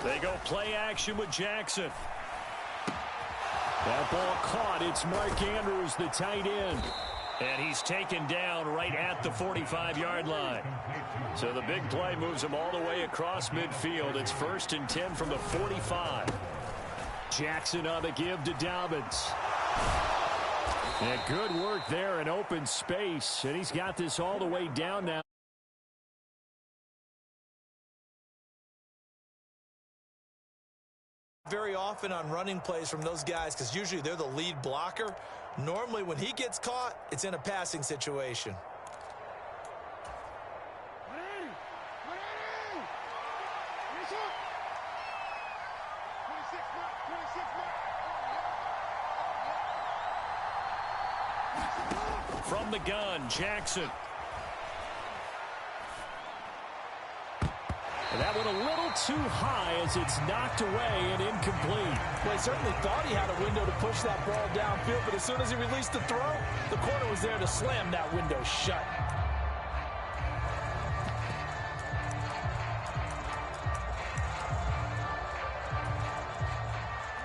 They go play action with Jackson. That ball caught. It's Mark Andrews, the tight end. And he's taken down right at the 45-yard line. So the big play moves him all the way across midfield. It's 1st and 10 from the 45. Jackson on the give to Dobbins. And good work there in open space. And he's got this all the way down now. Very often on running plays from those guys, because usually they're the lead blocker. Normally when he gets caught, it's in a passing situation. From the gun, Jackson. And that one a little too high as it's knocked away and incomplete. Well, he certainly thought he had a window to push that ball downfield, but as soon as he released the throw, the corner was there to slam that window shut.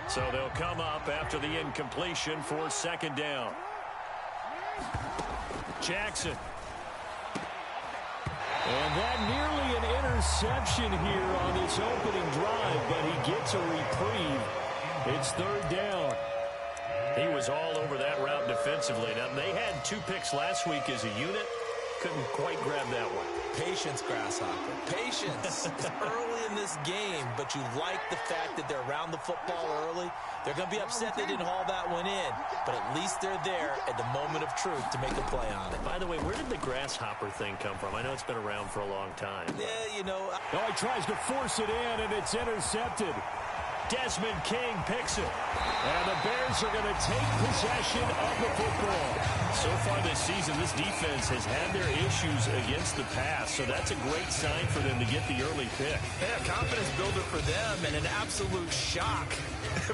So they'll come up after the incompletion for 2nd down. Jackson. And that nearly an interception here on this opening drive, but he gets a reprieve. It's 3rd down. He was all over that route defensively. Now, they had 2 picks last week as a unit. Couldn't quite grab that one. Patience, Grasshopper. Patience. It's early in this game, but you like the fact that they're around the football early. They're going to be upset they didn't haul that one in, but at least they're there at the moment of truth to make a play on it. By the way, where did the grasshopper thing come from? I know it's been around for a long time. Yeah, you know. Oh, he tries to force it in, and it's intercepted. Desmond King picks it. And the Bears are going to take possession of the football. So far this season, this defense has had their issues against the pass, so that's a great sign for them to get the early pick. Yeah, confidence builder for them and an absolute shock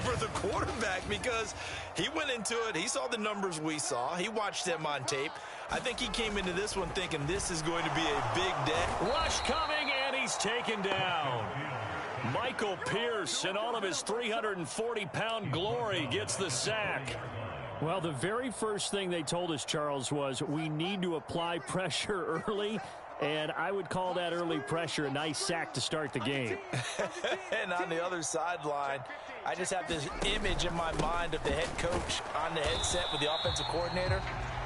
for the quarterback because he went into it. He saw the numbers we saw. He watched them on tape. I think he came into this one thinking this is going to be a big day. Rush coming, and he's taken down. Michael Pierce, in all of his 340-pound glory, gets the sack. Well, the very first thing they told us, Charles, was we need to apply pressure early, and I would call that early pressure a nice sack to start the game. And on the other sideline, I just have this image in my mind of the head coach on the headset with the offensive coordinator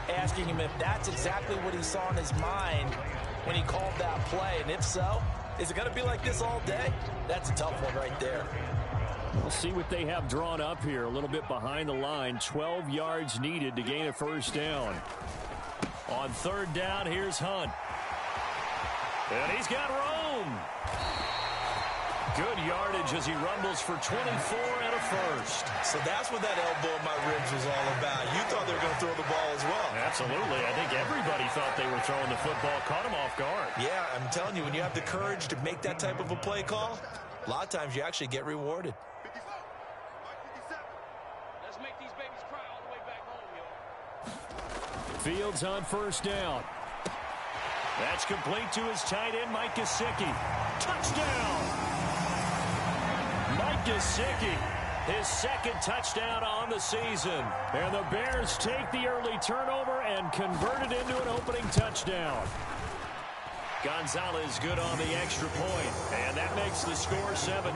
asking him if that's exactly what he saw in his mind when he called that play, and if so, is it going to be like this all day? That's a tough one right there. We'll see what they have drawn up here. A little bit behind the line. 12 yards needed to gain a 1st down. On 3rd down, here's Hunt. And he's got room. Good yardage as he rumbles for 24 and a 1st. So that's what that elbow in my ribs was all about. You thought they were going to throw the ball as well. Absolutely. I think everybody thought they were throwing the football. Caught him off guard. Yeah, I'm telling you, when you have the courage to make that type of a play call, a lot of times you actually get rewarded. Let's make these babies cry all the way back home, yo. Fields on 1st down. That's complete to his tight end, Mike Gesicki. Touchdown! Mike Gesicki, his 2nd touchdown on the season. And the Bears take the early turnover and convert it into an opening touchdown. Gonzalez good on the extra point, and that makes the score 7-0.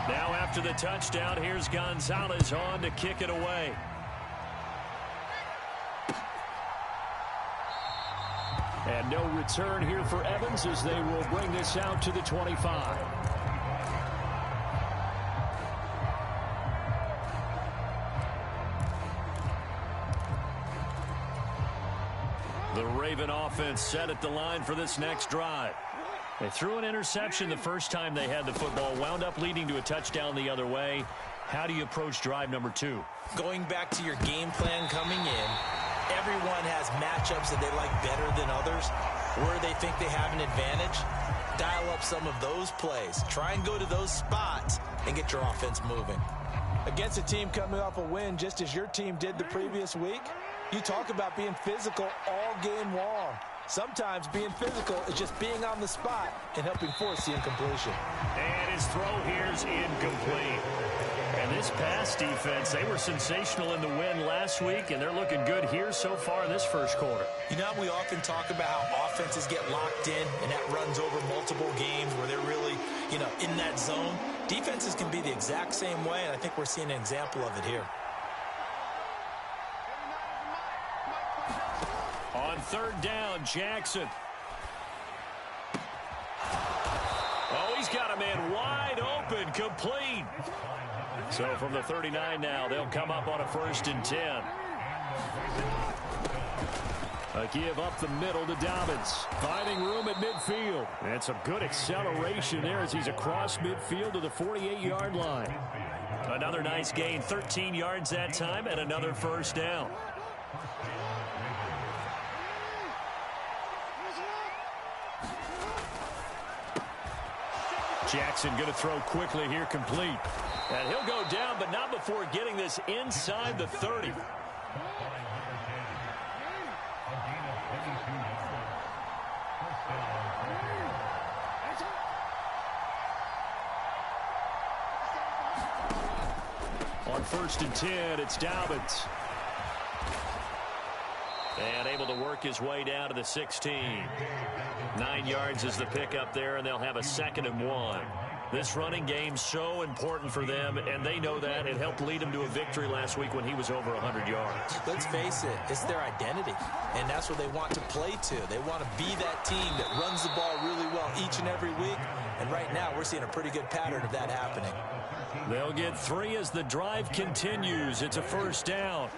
Now after the touchdown, here's Gonzalez on to kick it away. And no return here for Evans as they will bring this out to the 25. The Raven offense set at the line for this next drive. They threw an interception the first time they had the football, wound up leading to a touchdown the other way. How do you approach drive number 2? Going back to your game plan coming in, everyone has matchups that they like better than others, where they think they have an advantage. Dial up some of those plays. Try and go to those spots and get your offense moving. Against a team coming off a win just as your team did the previous week, You talk about being physical all game long. Sometimes being physical is just being on the spot and helping force the incompletion. And his throw here's incomplete. And this pass defense, they were sensational in the win last week, and they're looking good here so far in this first quarter. You know, we often talk about how offenses get locked in, and that runs over multiple games where they're really, in that zone. Defenses can be the exact same way, and I think we're seeing an example of it here. On third down, Jackson. Oh, he's got a man wide open, complete. So from the 39 now, they'll come up on a 1st and 10. A give up the middle to Dobbins. Finding room at midfield. And some good acceleration there as he's across midfield to the 48-yard line. Another nice gain, 13 yards that time, and another 1st down. Jackson going to throw quickly here, complete. And he'll go down, but not before getting this inside the 30. On 1st and 10, it's Dobbins. And able to work his way down to the 16. 9 yards is the pickup there, and they'll have a 2nd and 1. This running game so important for them, and they know that. It helped lead them to a victory last week when he was over 100 yards. Let's face it, it's their identity, and that's what they want to play to. They want to be that team that runs the ball really well each and every week, and right now we're seeing a pretty good pattern of that happening. They'll get 3 as the drive continues. It's a 1st down.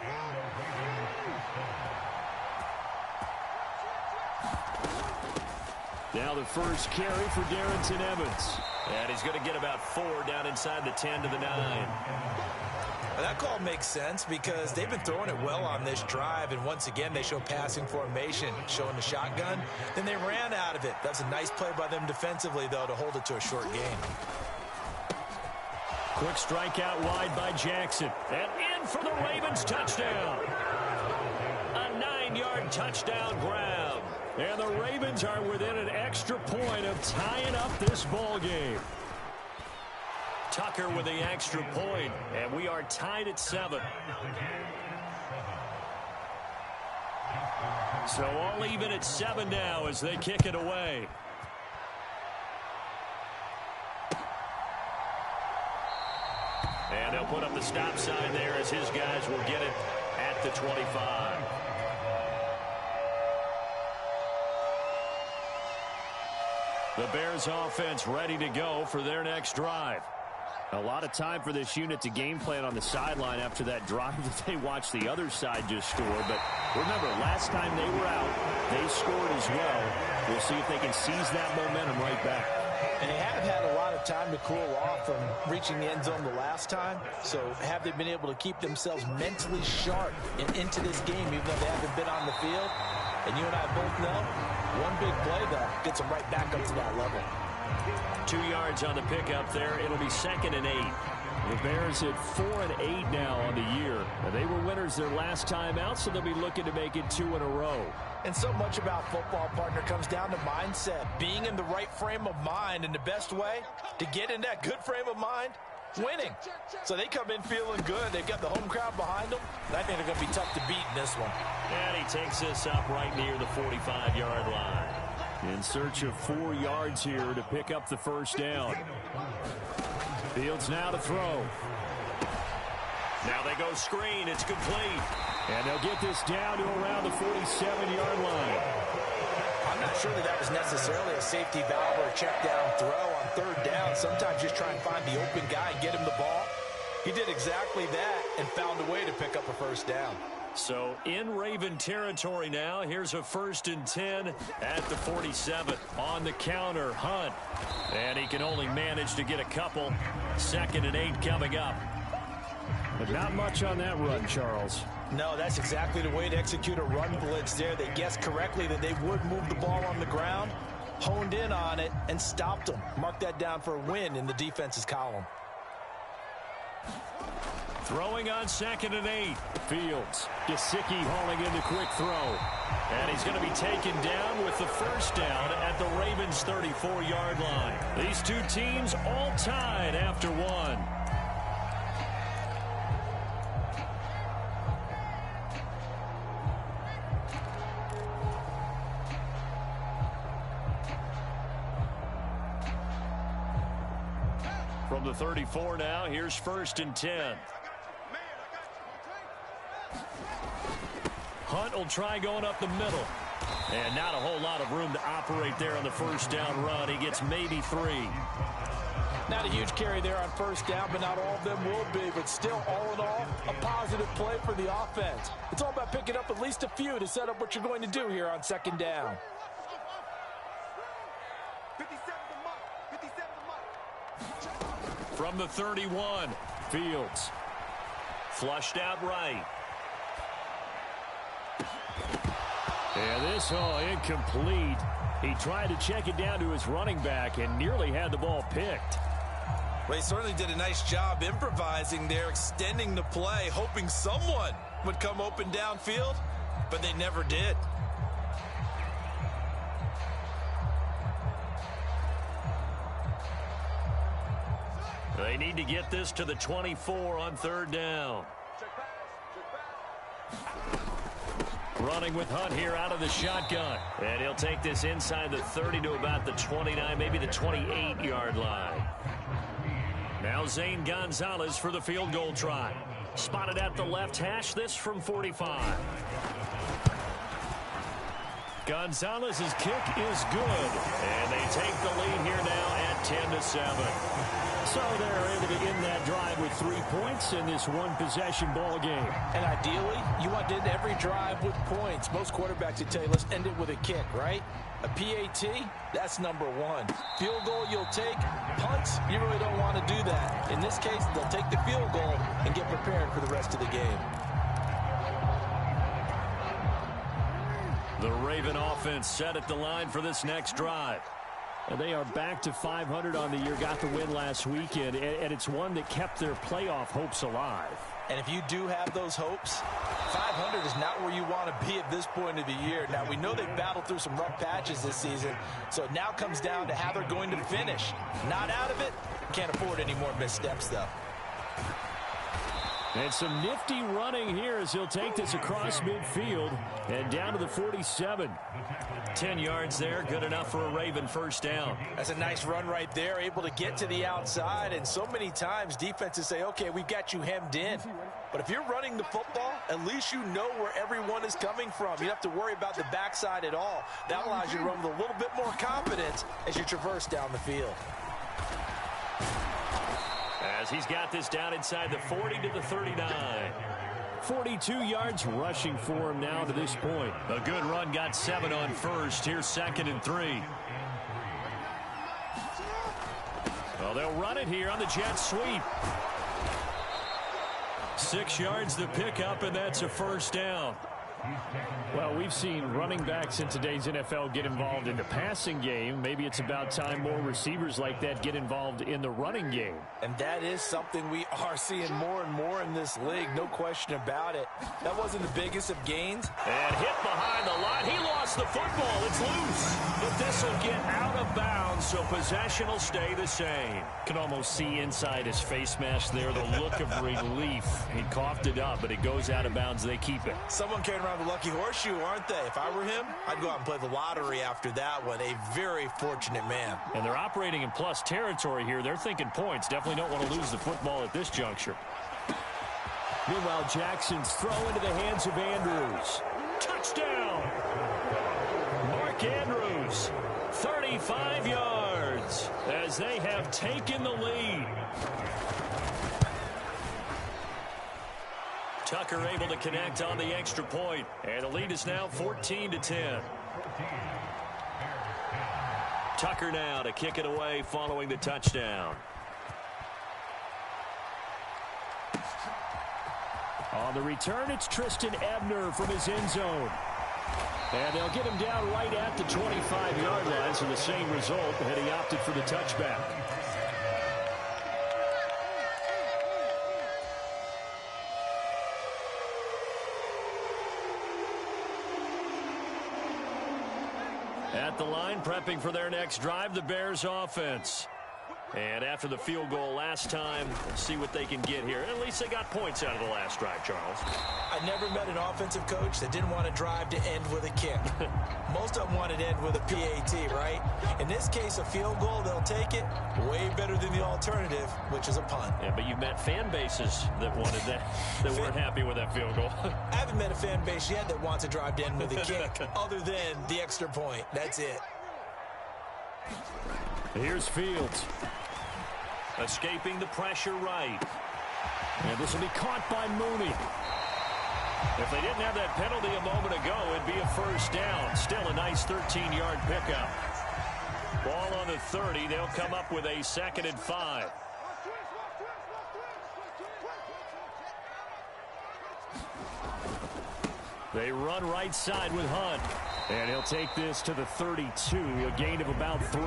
Now the first carry for Darrington Evans. And he's going to get about 4 down inside the 10 to the 9. Well, that call makes sense because they've been throwing it well on this drive, and once again they show passing formation, showing the shotgun. Then they ran out of it. That's a nice play by them defensively, though, to hold it to a short gain. Quick strike out wide by Jackson. And in for the Ravens touchdown. A 9-yard touchdown grab. And the Ravens are within an extra point of tying up this ball game. Tucker with the extra point, and we are tied at 7. So all even at 7 now as they kick it away. And they'll put up the stop sign there as his guys will get it at the 25. The Bears offense ready to go for their next drive. A lot of time for this unit to game plan on the sideline after that drive that they watched the other side just score. But remember, last time they were out, they scored as well. We'll see if they can seize that momentum right back. And they have had a lot of time to cool off from reaching the end zone the last time. So have they been able to keep themselves mentally sharp and into this game, even though they haven't been on the field? And you and I both know, one big play, though, gets them right back up to that level. 2 yards on the pickup there. It'll be 2nd and 8. The Bears at 4 and 8 now on the year. They were winners their last time out, so they'll be looking to make it 2 in a row. And so much about football, partner, comes down to mindset. Being in the right frame of mind, and the best way to get in that good frame of mind, winning. So they come in feeling good. They've got the home crowd behind them. And I think they're going to be tough to beat in this one. And he takes this up right near the 45-yard line. In search of 4 yards here to pick up the 1st down. Fields now to throw. Now they go screen. It's complete. And they'll get this down to around the 47-yard line. I'm not sure that was necessarily a safety valve or a check down throw on 3rd down. Sometimes just try and find the open guy and get him the ball. He did exactly that and found a way to pick up a 1st down. So in Raven territory now. Here's a 1st and 10 at the 47. On the counter, Hunt. And he can only manage to get a couple. 2nd and 8 coming up. But not much on that run, Charles. No, that's exactly the way to execute a run blitz there. They guessed correctly that they would move the ball on the ground, honed in on it, and stopped them. Mark that down for a win in the defense's column. Throwing on 2nd and 8. Fields. Gesicki hauling in the quick throw. And he's going to be taken down with the first down at the Ravens' 34-yard line. These two teams all tied after one. From the 34 now, here's 1st and 10. Hunt will try going up the middle. And not a whole lot of room to operate there on the first down run. He gets maybe 3. Not a huge carry there on first down, but not all of them will be. But still, all in all, a positive play for the offense. It's all about picking up at least a few to set up what you're going to do here on 2nd down. From the 31, Fields. Flushed out right. And this, incomplete. He tried to check it down to his running back and nearly had the ball picked. Well, he certainly did a nice job improvising there, extending the play, hoping someone would come open downfield, but they never did. They need to get this to the 24 on 3rd down. Running with Hunt here out of the shotgun. And he'll take this inside the 30 to about the 29, maybe the 28-yard line. Now Zane Gonzalez for the field goal try. Spotted at the left hash, this from 45. Gonzalez's kick is good. And they take the lead here now at 10-7. So they're able to end that drive with 3 points in this one-possession ball game. And ideally, you want to end every drive with points. Most quarterbacks would tell you, let's end it with a kick, right? A PAT, that's number 1. Field goal, you'll take. Punts, you really don't want to do that. In this case, they'll take the field goal and get prepared for the rest of the game. The Raven offense set at the line for this next drive. And they are back to 500 on the year, got the win last weekend, and it's one that kept their playoff hopes alive. And if you do have those hopes, 500 is not where you want to be at this point of the year. Now, we know they've battled through some rough patches this season, so it now comes down to how they're going to finish. Not out of it, can't afford any more missteps, though. And some nifty running here as he'll take this across midfield and down to the 47. 10 yards there, good enough for a Raven first down. That's a nice run right there, able to get to the outside. And so many times defenses say, okay, we've got you hemmed in. But if you're running the football, at least you know where everyone is coming from. You don't have to worry about the backside at all. That allows you to run with a little bit more confidence as you traverse down the field. As he's got this down inside the 40 to the 39. 42 yards rushing for him now to this point. A good run, got 7 on first. Here's 2nd and 3. Well, they'll run it here on the jet sweep. 6 yards to pick up, and that's a first down. Well, we've seen running backs in today's NFL get involved in the passing game. Maybe it's about time more receivers like that get involved in the running game. And that is something we are seeing more and more in this league, no question about it. That wasn't the biggest of gains. And hit behind the line. He lost the football. It's loose. But this will get out of bounds, so possession will stay the same. Can almost see inside his face mask there the look of relief. He coughed it up, but it goes out of bounds. They keep it. Someone carrying around the lucky horseshoe, aren't they? If I were him, I'd go out and play the lottery after that one. A very fortunate man. And they're operating in plus territory here. They're thinking points. Definitely don't want to lose the football at this juncture. Meanwhile, Jackson's throw into the hands of Andrews. Touchdown! Mark Andrews, 35 yards, as they have taken the lead. Tucker able to connect on the extra point, and the lead is now 14-10. Tucker now to kick it away following the touchdown. On the return, it's Tristan Ebner from his end zone. And they'll get him down right at the 25-yard line, so the same result, and he opted for the touchback. the line, prepping for their next drive, the Bears offense. And after the field goal last time, see what they can get here. At least they got points out of the last drive, Charles. I never met an offensive coach that didn't want to drive to end with a kick. Most of them wanted to end with a PAT, right? In this case, a field goal, they'll take it. Way better than the alternative, which is a punt. Yeah, but you met fan bases that wanted that, that weren't happy with that field goal. I haven't met a fan base yet that wants to drive to end with a kick, other than the extra point. That's it. Here's Fields. Escaping the pressure right. And this will be caught by Mooney. If they didn't have that penalty a moment ago, it'd be a first down. Still a nice 13-yard pickup. Ball on the 30. They'll come up with a 2nd and 5. They run right side with Hunt. And he'll take this to the 32, a gain of about 3.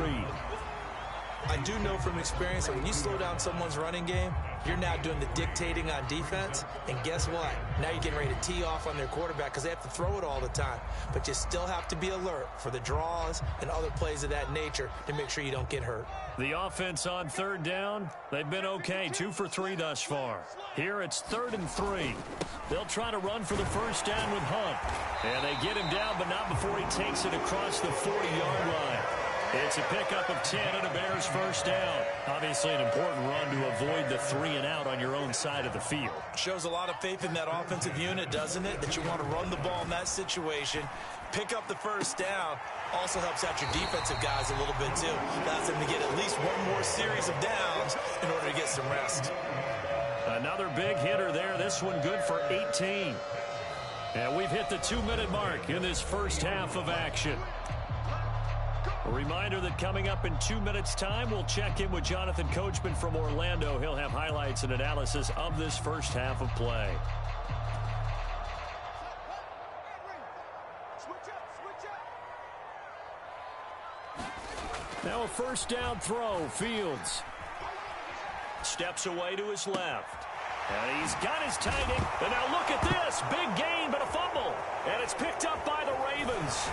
I do know from experience that when you slow down someone's running game, you're now doing the dictating on defense. And guess what? Now you're getting ready to tee off on their quarterback because they have to throw it all the time. But you still have to be alert for the draws and other plays of that nature to make sure you don't get hurt. The offense on 3rd down, they've been okay. 2 for 3 thus far. Here it's 3rd and 3. They'll try to run for the first down with Hunt. And they get him down, but not before he takes it across the 40-yard line. It's a pickup of 10 and a Bears first down. Obviously an important run to avoid the 3 and out on your own side of the field. Shows a lot of faith in that offensive unit, doesn't it? That you want to run the ball in that situation. Pick up the first down. Also helps out your defensive guys a little bit too. Allows them to get at least one more series of downs in order to get some rest. Another big hitter there. This one good for 18. And we've hit the 2-minute mark in this first half of action. A reminder that coming up in 2 minutes' time, we'll check in with Jonathan Coachman from Orlando. He'll have highlights and analysis of this first half of play. Now a first down throw. Fields steps away to his left. And he's got his tight end. And now look at this. Big gain, but a fumble. And it's picked up by the Ravens.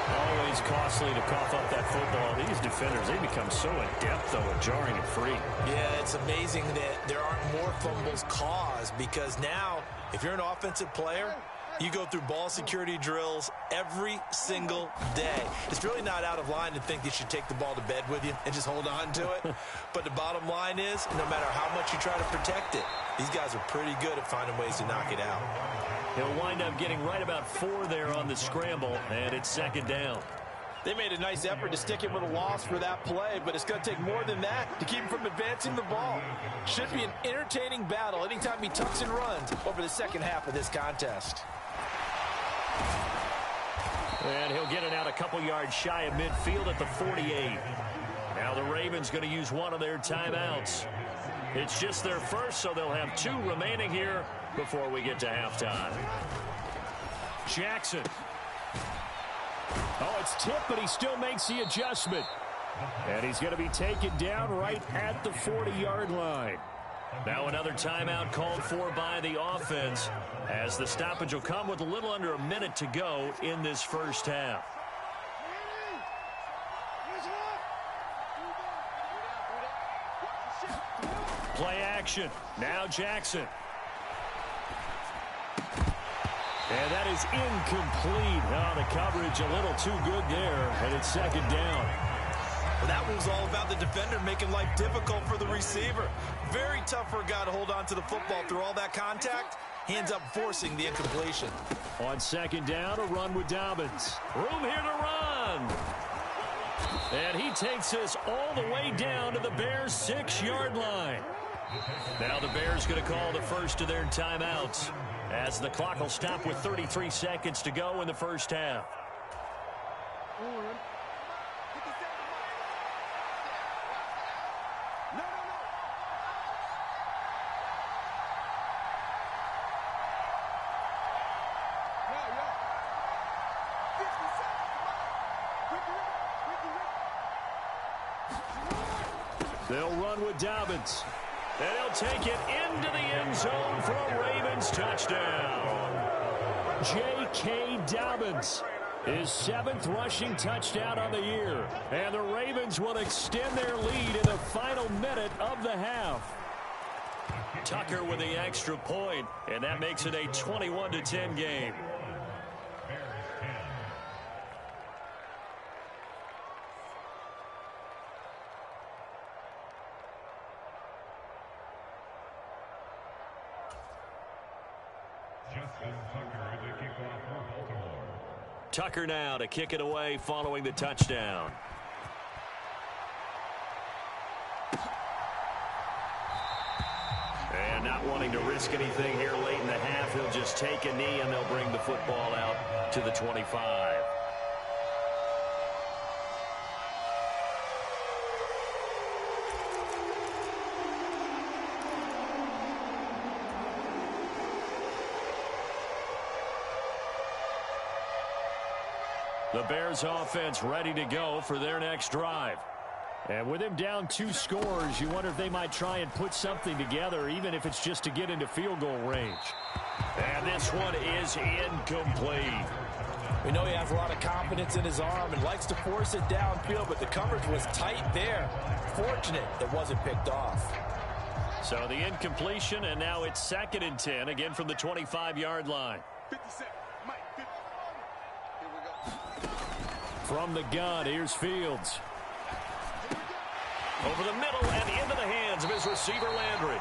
Always costly to cough up that football. These defenders, they become so adept, though, at jarring it free. Yeah, it's amazing that there aren't more fumbles caused because now, if you're an offensive player, you go through ball security drills every single day. It's really not out of line to think you should take the ball to bed with you and just hold on to it. But the bottom line is, no matter how much you try to protect it, these guys are pretty good at finding ways to knock it out. He'll wind up getting right about 4 there on the scramble, and it's 2nd down. They made a nice effort to stick him with a loss for that play, but it's going to take more than that to keep him from advancing the ball. Should be an entertaining battle anytime he tucks and runs over the second half of this contest. And he'll get it out a couple yards shy of midfield at the 48. Now the Ravens going to use one of their timeouts. It's just their first, so they'll have 2 remaining here before we get to halftime. Jackson. Oh, it's tipped, but he still makes the adjustment. And he's going to be taken down right at the 40-yard line. Now another timeout called for by the offense as the stoppage will come with a little under a minute to go in this first half. Play action. Now Jackson. And that is incomplete. Oh, the coverage a little too good there, and it's 2nd down. Well, that was all about the defender making life difficult for the receiver. Very tough for a guy to hold on to the football through all that contact. He ends up forcing the incompletion. On 2nd down, a run with Dobbins. Room here to run. And he takes us all the way down to the Bears' 6-yard line. Now the Bears going to call the first of their timeouts as the clock will stop with 33 seconds to go in the first half. They'll run with Dobbins. And he'll take it into the end zone for a Ravens touchdown. J.K. Dobbins. His 7th rushing touchdown on the year. And the Ravens will extend their lead in the final minute of the half. Tucker with the extra point, and that makes it a 21-10 game. Tucker now to kick it away following the touchdown. And not wanting to risk anything here late in the half, he'll just take a knee and they'll bring the football out to the 25. The Bears offense ready to go for their next drive. And with him down 2 scores, you wonder if they might try and put something together, even if it's just to get into field goal range. And this one is incomplete. We know he has a lot of confidence in his arm and likes to force it downfield, but the coverage was tight there. Fortunate it wasn't picked off. So the incompletion, and now it's 2nd and 10, again from the 25-yard line. 57. Mike, 50. Here we go. From the gun, here's Fields. Over the middle and into the hands of his receiver, Landry.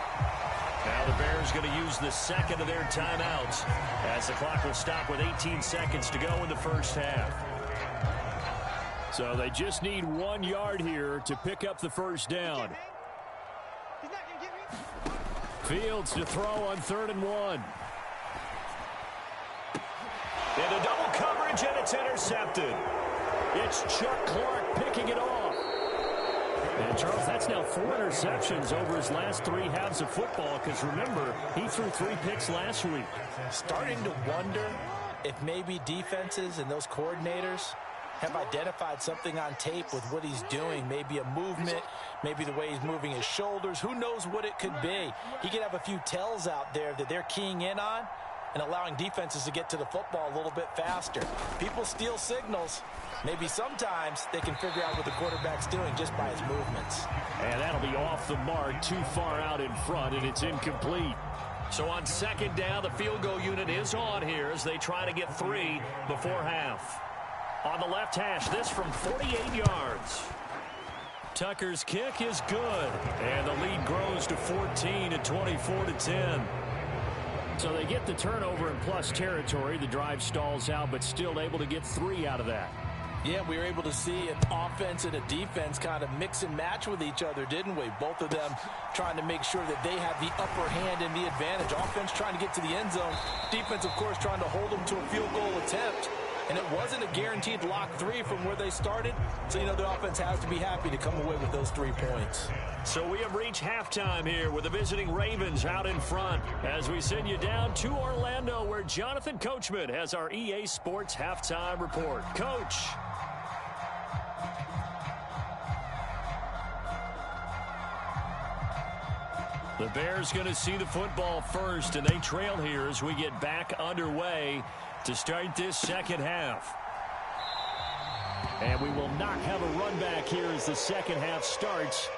Now the Bears going to use the 2nd of their timeouts as the clock will stop with 18 seconds to go in the first half. So they just need 1 yard here to pick up the first down. Fields to throw on 3rd and 1. Into double coverage, and it's intercepted. It's Chuck Clark picking it off. And, Charles, that's now 4 interceptions over his last 3 halves of football, because, remember, he threw 3 picks last week. Starting to wonder if maybe defenses and those coordinators have identified something on tape with what he's doing. Maybe a movement, maybe the way he's moving his shoulders. Who knows what it could be? He could have a few tells out there that they're keying in on and allowing defenses to get to the football a little bit faster. People steal signals. Maybe sometimes they can figure out what the quarterback's doing just by his movements. And that'll be off the mark, too far out in front, and it's incomplete. So on 2nd down, the field goal unit is on here as they try to get 3 before half. On the left hash, this from 48 yards. Tucker's kick is good, and the lead grows to 14 at 24-10. So they get the turnover in plus territory. The drive stalls out, but still able to get 3 out of that. Yeah, we were able to see an offense and a defense kind of mix and match with each other, didn't we? Both of them trying to make sure that they have the upper hand and the advantage. Offense trying to get to the end zone. Defense, of course, trying to hold them to a field goal attempt. And it wasn't a guaranteed lock 3 from where they started. So, you know, the offense has to be happy to come away with those 3 points. So we have reached halftime here with the visiting Ravens out in front as we send you down to Orlando, where Jonathan Coachman has our EA Sports halftime report. Coach. The Bears going to see the football first, and they trail here as we get back underway to start this second half. And we will not have a run back here as the second half starts.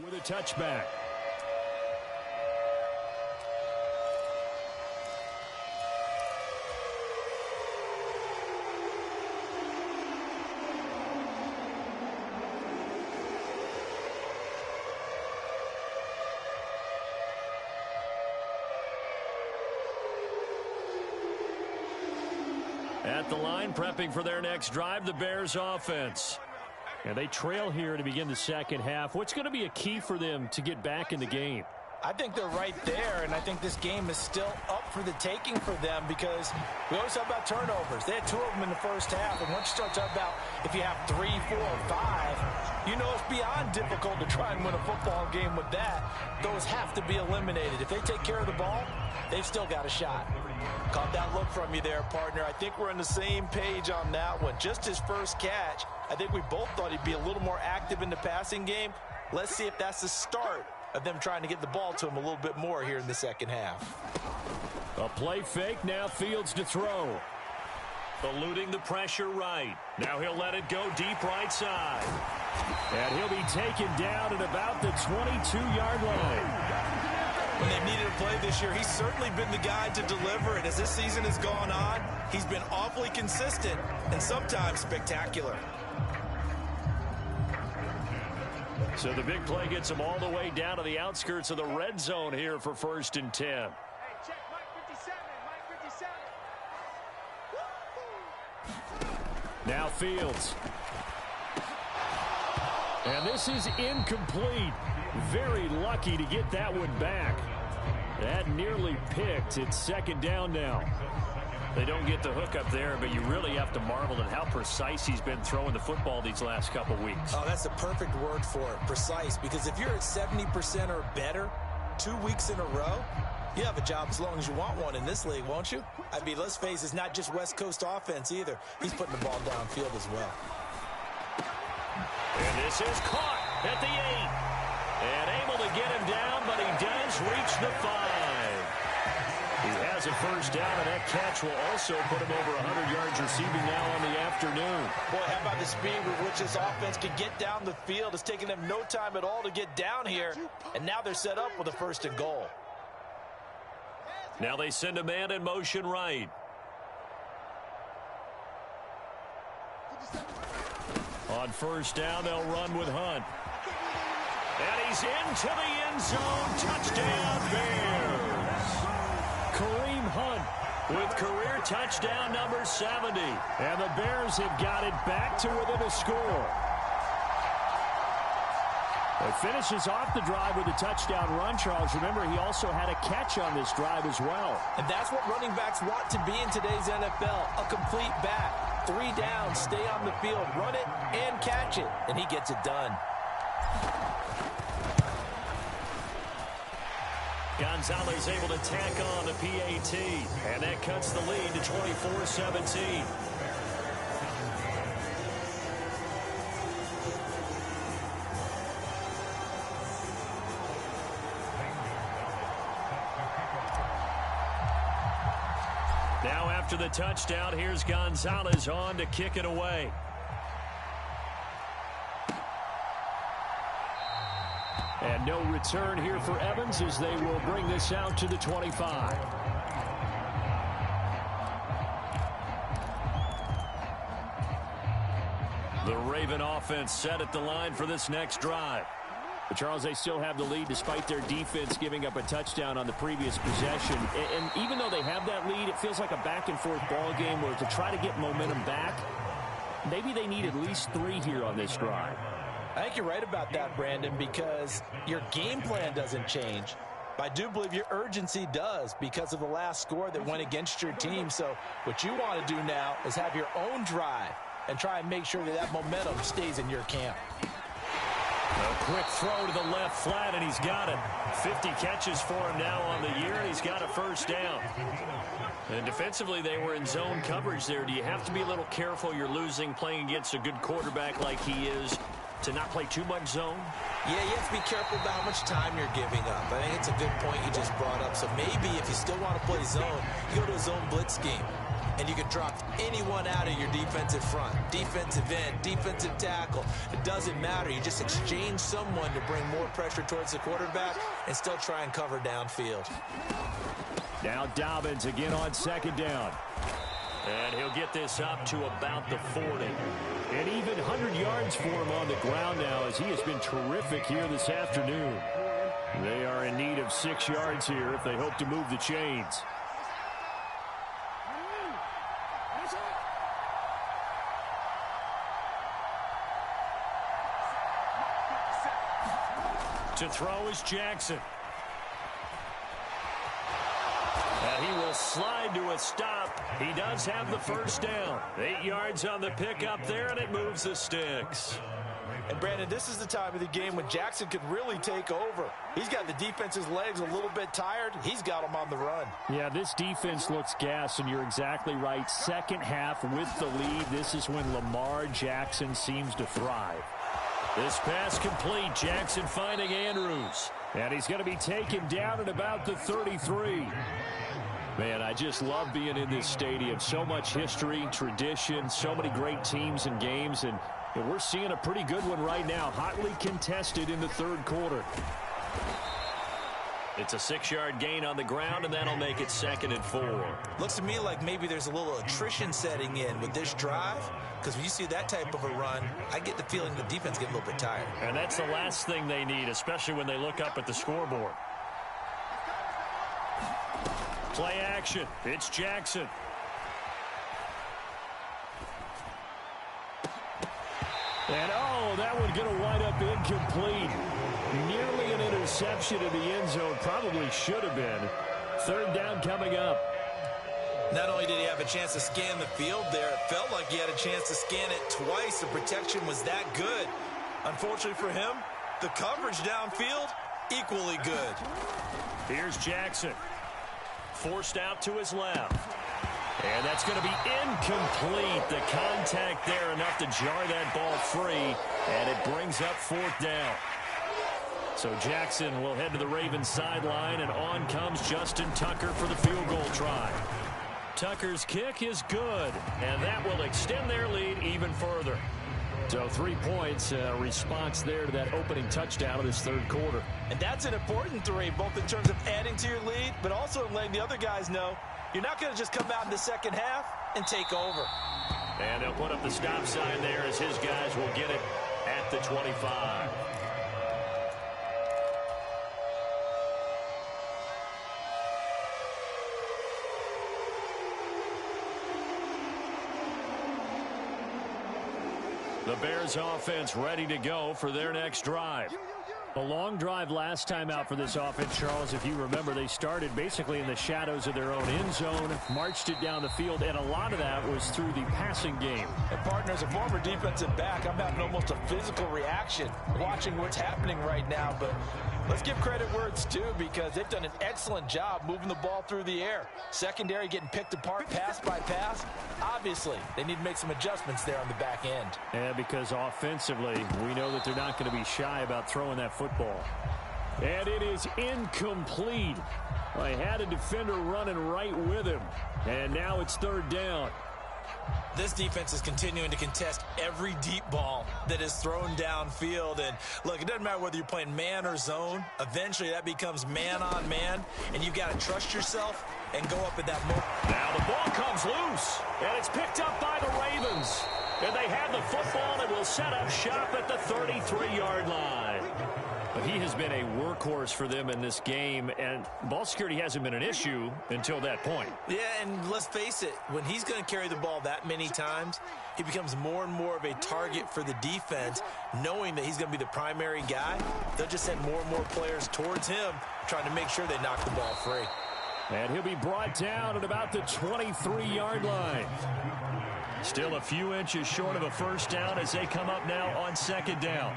with a touchback. At the line, prepping for their next drive, the Bears offense. And they trail here to begin the second half. What's going to be a key for them to get back in the game? I think they're right there, and I think this game is still up for the taking for them because we always talk about turnovers. They had 2 of them in the first half, and once you start talking about if you have 3, 4, 5, you know it's beyond difficult to try and win a football game with that. Those have to be eliminated. If they take care of the ball, they've still got a shot. Caught that look from you there, partner. I think we're on the same page on that one. Just his first catch, I think we both thought he'd be a little more active in the passing game. Let's see if that's the start of them trying to get the ball to him a little bit more here in the second half. A play fake, now Fields to throw. Eluding the pressure right. Now he'll let it go deep right side. And he'll be taken down at about the 22-yard line. When they've needed a play this year, he's certainly been the guy to deliver it. As this season has gone on, he's been awfully consistent and sometimes spectacular. So the big play gets him all the way down to the outskirts of the red zone here for 1st and 10. Hey, check Mike 57, Mike 57. Now Fields. And this is incomplete. Very lucky to get that one back. That nearly picked. It's 2nd down now. They don't get the hook up there, but you really have to marvel at how precise he's been throwing the football these last couple weeks. Oh, that's the perfect word for it, precise, because if you're at 70% or better 2 weeks in a row, you have a job as long as you want one in this league, won't you? I mean, let's face it, it's not just West Coast offense either. He's putting the ball downfield as well. And this is caught at the 8. And able to get him down, but he does reach the 5. He has a 1st down, and that catch will also put him over 100 yards receiving now on the afternoon. Boy, how about the speed with which this offense can get down the field? It's taken them no time at all to get down here, and now they're set up with a 1st and goal. Now they send a man in motion right. On 1st down, they'll run with Hunt. And he's into the end zone. Touchdown, Bears. Kareem Hunt with career touchdown number 70. And the Bears have got it back to within a score. It finishes off the drive with a touchdown run, Charles. Remember, he also had a catch on this drive as well. And that's what running backs want to be in today's NFL, a complete back. 3 downs, stay on the field, run it, and catch it. And he gets it done. Gonzalez able to tack on the PAT, and that cuts the lead to 24-17. Now after the touchdown, here's Gonzalez on to kick it away. And no return here for Evans as they will bring this out to the 25. The Raven offense set at the line for this next drive. But Charles, they still have the lead despite their defense giving up a touchdown on the previous possession. And even though they have that lead, it feels like a back-and-forth ball game where to try to get momentum back, maybe they need at least 3 here on this drive. I think you're right about that, Brandon, because your game plan doesn't change. But I do believe your urgency does because of the last score that went against your team. So what you want to do now is have your own drive and try and make sure that that momentum stays in your camp. A quick throw to the left flat, and he's got it. 50 catches for him now on the year, and he's got a 1st down. And defensively, they were in zone coverage there. Do you have to be a little careful? You're losing playing against a good quarterback like he is. to not play too much zone? Yeah, you have to be careful about how much time you're giving up. I think it's a good point you just brought up. So maybe if you still want to play zone, you go to a zone blitz scheme. And you can drop anyone out of your defensive front. Defensive end, defensive tackle. It doesn't matter. You just exchange someone to bring more pressure towards the quarterback and still try and cover downfield. Now Dobbins again on second down. And he'll get this up to about the 40. And even 100 yards for him on the ground now, as he has been terrific here this afternoon. They are in need of 6 yards here if they hope to move the chains. To throw is Jackson. And he will slide to a stop. He does have the first down. 8 yards on the pickup there, and it moves the sticks. And, Brandon, this is the time of the game when Jackson could really take over. He's got the defense's legs a little bit tired. He's got them on the run. Yeah, this defense looks gassed, and you're exactly right. Second half with the lead, this is when Lamar Jackson seems to thrive. This pass complete. Jackson finding Andrews. And he's going to be taken down at about the 33. Man, I just love being in this stadium. So much history, tradition, so many great teams and games. And we're seeing a pretty good one right now. Hotly contested in the third quarter. It's a 6-yard gain on the ground, and that'll make it 2nd and 4. Looks to me like maybe there's a little attrition setting in with this drive, because when you see that type of a run, I get the feeling the defense gets a little bit tired. And that's the last thing they need, especially when they look up at the scoreboard. Play action. It's Jackson. And, oh, that one going to wind up incomplete. Nearly an interception in the end zone. Probably should have been. Third down coming up. Not only did he have a chance to scan the field there, it felt like he had a chance to scan it twice. The protection was that good. Unfortunately for him, the coverage downfield, equally good. Here's Jackson. Forced out to his left. And that's going to be incomplete. The contact there enough to jar that ball free. And it brings up 4th down. So Jackson will head to the Ravens sideline, and on comes Justin Tucker for the field goal try. Tucker's kick is good, and that will extend their lead even further. So 3 points, response there to that opening touchdown of this third quarter. And that's an important 3, both in terms of adding to your lead, but also in letting the other guys know you're not going to just come out in the second half and take over. And they'll put up the stop sign there as his guys will get it at the 25. The Bears offense ready to go for their next drive. A long drive last time out for this offense, Charles. If you remember, they started basically in the shadows of their own end zone, marched it down the field, and a lot of that was through the passing game. And, partner, as a former defensive back, I'm having almost a physical reaction watching what's happening right now. But let's give credit where it's due, because they've done an excellent job moving the ball through the air. Secondary getting picked apart pass by pass. Obviously, they need to make some adjustments there on the back end. Yeah, because offensively, we know that they're not going to be shy about throwing that football. And it is incomplete. I had a defender running right with him. And now it's 3rd down. This defense is continuing to contest every deep ball that is thrown downfield. And, look, it doesn't matter whether you're playing man or zone. Eventually, that becomes man-on-man, and you've got to trust yourself and go up at that moment. Now the ball comes loose, and it's picked up by the Ravens. And they have the football and will set up shop at the 33-yard line. But he has been a workhorse for them in this game, and ball security hasn't been an issue until that point. Yeah, and let's face it, when he's going to carry the ball that many times, he becomes more and more of a target for the defense, knowing that he's going to be the primary guy. They'll just send more and more players towards him, trying to make sure they knock the ball free. And he'll be brought down at about the 23-yard line. Still a few inches short of a first down as they come up now on 2nd down.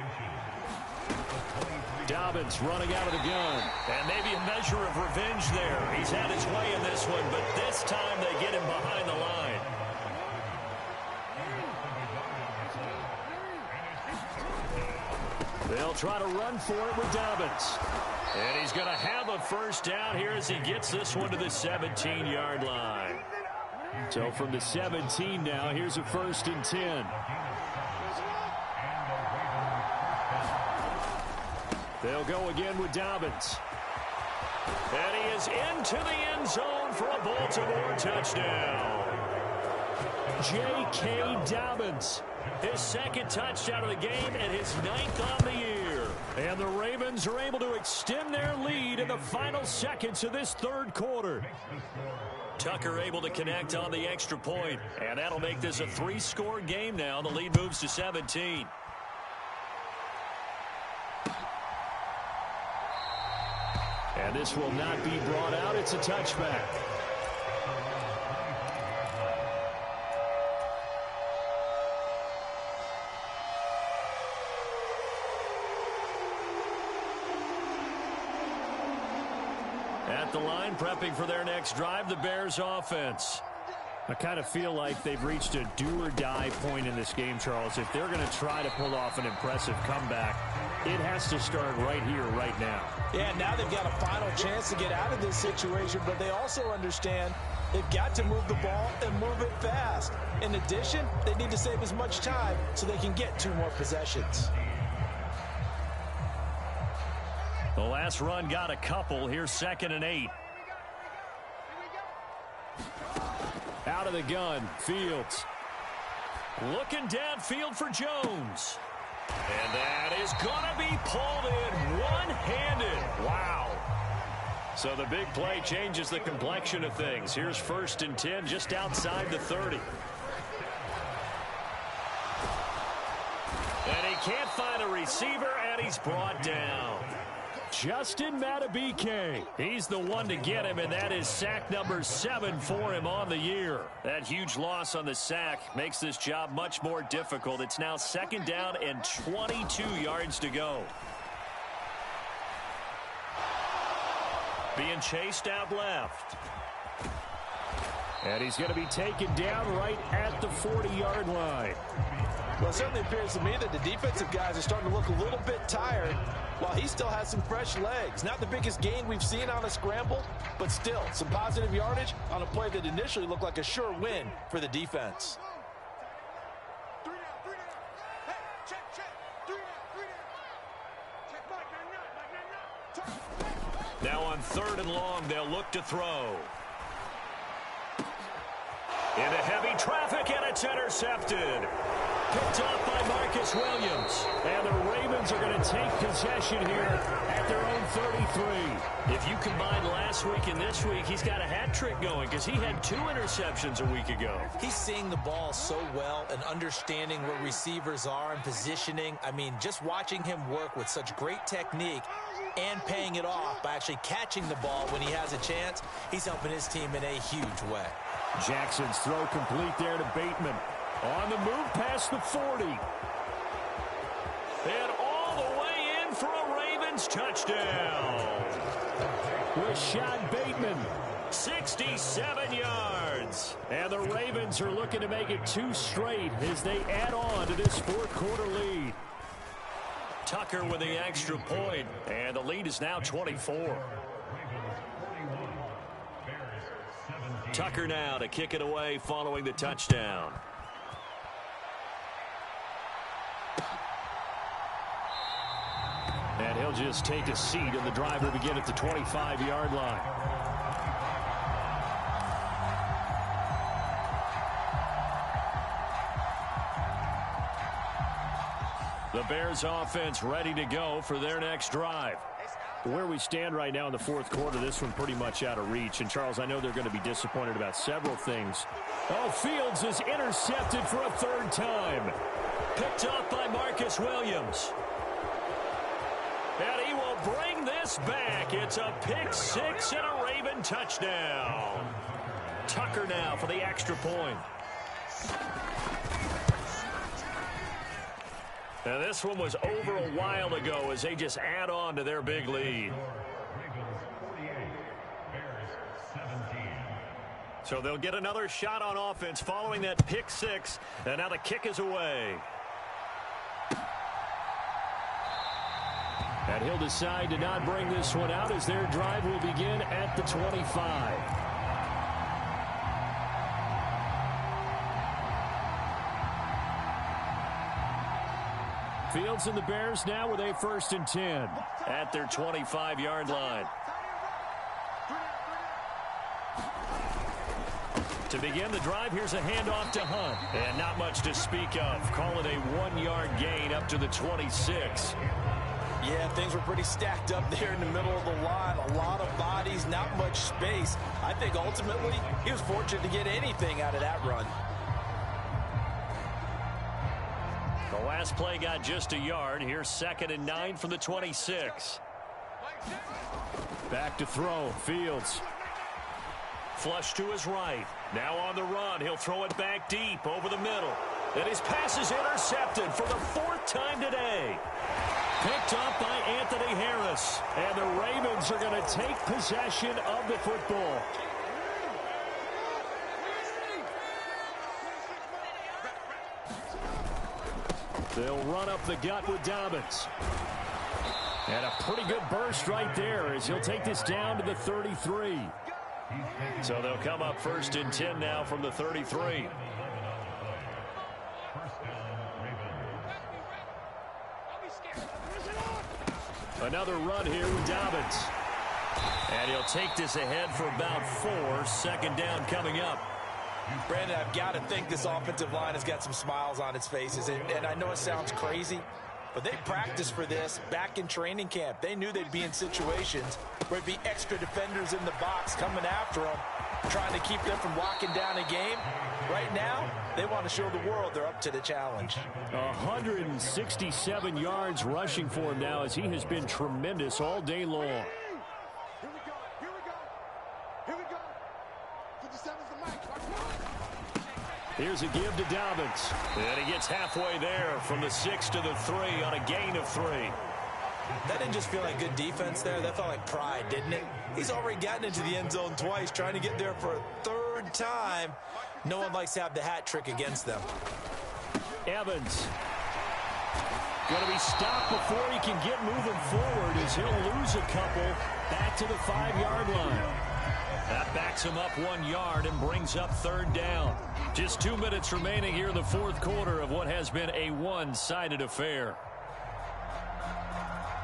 Dobbins running out of the gun. And maybe a measure of revenge there. He's had his way in this one, but this time they get him behind the line. They'll try to run for it with Dobbins. And he's going to have a first down here as he gets this one to the 17-yard line. So from the 17 now, here's a 1st and 10. They'll go again with Dobbins. And he is into the end zone for a Baltimore touchdown. J.K. Dobbins, his 2nd touchdown of the game and his 9th on the year. And the Ravens are able to extend their lead in the final seconds of this 3rd quarter. Tucker able to connect on the extra point, and that'll make this a 3-score game now. The lead moves to 17. And this will not be brought out. It's a touchback. At the line, prepping for their next drive, the Bears offense. I kind of feel like they've reached a do-or-die point in this game, Charles. If they're going to try to pull off an impressive comeback, it has to start right here, right now. Yeah, now they've got a final chance to get out of this situation, but they also understand they've got to move the ball and move it fast. In addition, they need to save as much time so they can get 2 more possessions. The last run got a couple. Here's 2nd and 8. Out of the gun, Fields. Looking downfield for Jones. And that is going to be pulled in one-handed. Wow. So the big play changes the complexion of things. Here's 1st and 10 just outside the 30. And he can't find a receiver, and he's brought down. Justin Madubuike. He's the one to get him, and that is sack number 7 for him on the year. That huge loss on the sack makes this job much more difficult. It's now 2nd down and 22 yards to go. Being chased out left. And he's going to be taken down right at the 40-yard line. Well, it certainly appears to me that the defensive guys are starting to look a little bit tired while he still has some fresh legs. Not the biggest gain we've seen on a scramble, but still some positive yardage on a play that initially looked like a sure win for the defense. Now on 3rd and long, they'll look to throw. Into heavy traffic, and it's intercepted. Picked up by Marcus Williams. And the Ravens are going to take possession here at their own 33. If you combine last week and this week, he's got a hat trick going because he had 2 interceptions a week ago. He's seeing the ball so well and understanding where receivers are and positioning. I mean, just watching him work with such great technique and paying it off by actually catching the ball when he has a chance, he's helping his team in a huge way. Jackson's throw complete there to Bateman. On the move past the 40. And all the way in for a Ravens touchdown. Rashad Bateman, 67 yards. And the Ravens are looking to make it 2 straight as they add on to this 4th quarter lead. Tucker with the extra point, and the lead is now 24. Tucker now to kick it away following the touchdown. And he'll just take a seat, and the drive will begin at the 25-yard line. The Bears offense ready to go for their next drive. Where we stand right now in the 4th quarter, this one pretty much out of reach. And, Charles, I know they're going to be disappointed about several things. Oh, Fields is intercepted for a 3rd time. Picked up by Marcus Williams. And he will bring this back. It's a pick 6 and a Raven touchdown. Tucker now for the extra point. Now this one was over a while ago as they just add on to their big lead. So they'll get another shot on offense following that pick 6. And now the kick is away. And he'll decide to not bring this one out as their drive will begin at the 25. Fields and the Bears now with a 1st and 10 at their 25-yard line. To begin the drive, here's a handoff to Hunt. And not much to speak of. Call it a 1-yard gain up to the 26. Yeah, things were pretty stacked up there in the middle of the line. A lot of bodies, not much space. I think ultimately he was fortunate to get anything out of that run. The last play got just a yard. Here's 2nd and 9 from the 26. Back to throw. Fields. Flush to his right. Now on the run. He'll throw it back deep over the middle. And his pass is intercepted for the 4th time today. Picked up by Anthony Harris. And the Ravens are going to take possession of the football. They'll run up the gut with Dobbins. And a pretty good burst right there as he'll take this down to the 33. So they'll come up 1st and 10 now from the 33. Another run here with Dobbins. And he'll take this ahead for about 4. 2nd down coming up. Brandon, I've got to think this offensive line has got some smiles on its faces. And I know it sounds crazy, but they practiced for this back in training camp. They knew they'd be in situations where it'd be extra defenders in the box coming after them, trying to keep them from locking down a game. Right now, they want to show the world they're up to the challenge. 167 yards rushing for him now as he has been tremendous all day long. Here we go. Here we go. Here we go. 57's the mic. Here's a give to Dobbins. And he gets halfway there from the 6 to the 3 on a gain of 3. That didn't just feel like good defense there. That felt like pride, didn't it? He's already gotten into the end zone twice, trying to get there for a 3rd time. No one likes to have the hat trick against them. Evans. Going to be stopped before he can get moving forward as he'll lose a couple back to the 5-yard line. That backs him up 1 yard and brings up 3rd down. Just 2 minutes remaining here in the 4th quarter of what has been a one-sided affair.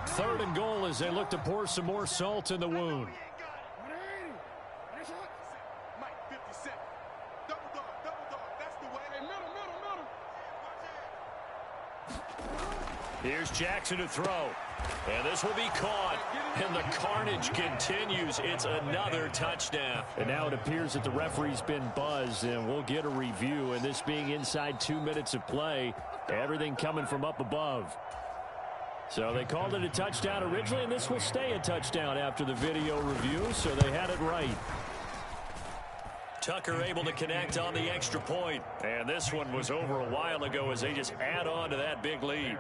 3rd and goal as they look to pour some more salt in the wound. Mike, 57. Double dog. That's the way. Hey, middle. Here's Jackson to throw. And this will be caught. And the carnage continues. It's another touchdown. And now it appears that the referee's been buzzed, and we'll get a review. And this being inside 2 minutes of play, everything coming from up above. So they called it a touchdown originally, and this will stay a touchdown after the video review, so they had it right. Tucker able to connect on the extra point. And this one was over a while ago as they just add on to that big lead.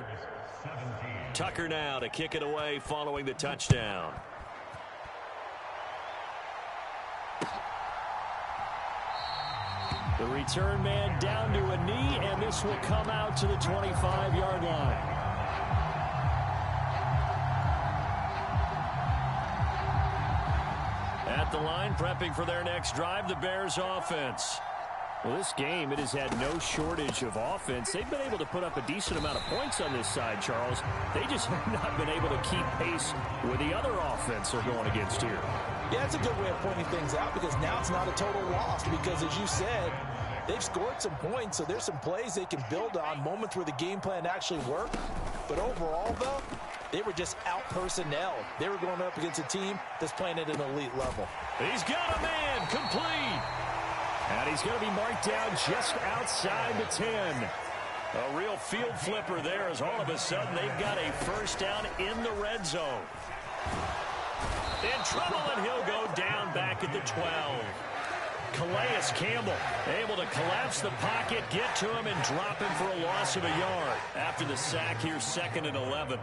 Tucker now to kick it away following the touchdown. The return man down to a knee, and this will come out to the 25-yard line. At the line, prepping for their next drive, the Bears offense. Well, this game, it has had no shortage of offense. They've been able to put up a decent amount of points on this side, Charles. They just have not been able to keep pace with the other offense they're going against here. Yeah, that's a good way of pointing things out because now it's not a total loss because, as you said, they've scored some points, so there's some plays they can build on, moments where the game plan actually worked. But overall, though, they were just out-personnel. They were going up against a team that's playing at an elite level. He's got a man complete. And he's going to be marked down just outside the 10. A real field flipper there as all of a sudden they've got a first down in the red zone. In trouble, and he'll go down back at the 12. Calais Campbell able to collapse the pocket, get to him, and drop him for a loss of a yard. After the sack, here's 2nd and 11.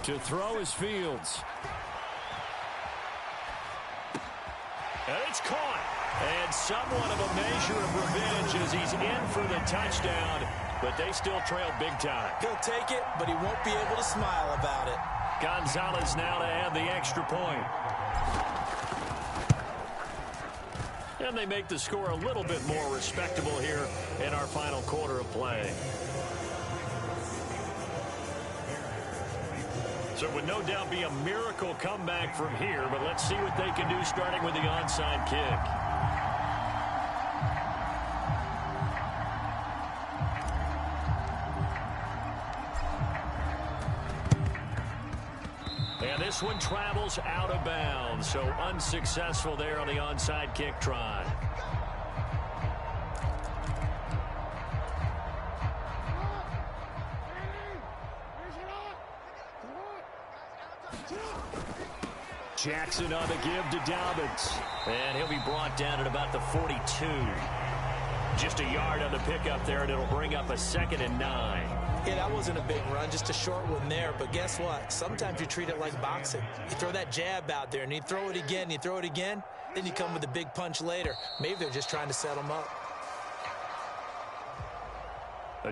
To throw is Fields. And it's caught. And somewhat of a measure of revenge as he's in for the touchdown. but they still trail big time. He'll take it, but he won't be able to smile about it. Gonzalez now to add the extra point. And they make the score a little bit more respectable here in our final quarter of play. So it would no doubt be a miracle comeback from here, but let's see what they can do starting with the onside kick. And this one travels out of bounds, so unsuccessful there on the onside kick try. Jackson on the give to Dobbins. And he'll be brought down at about the 42. Just a yard on the pickup there, and it'll bring up a 2nd and 9. Yeah, that wasn't a big run, just a short one there. But guess what? Sometimes you treat it like boxing. You throw that jab out there, and you throw it again, you throw it again, then you come with a big punch later. Maybe they're just trying to set them up.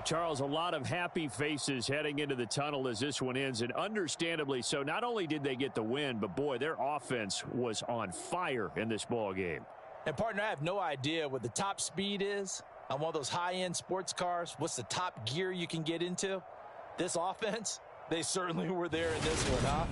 Charles, a lot of happy faces heading into the tunnel as this one ends, and understandably so. Not only did they get the win, but, boy, their offense was on fire in this ball game. And, partner, I have no idea what the top speed is on one of those high-end sports cars. What's the top gear you can get into? This offense, they certainly were there in this one, huh?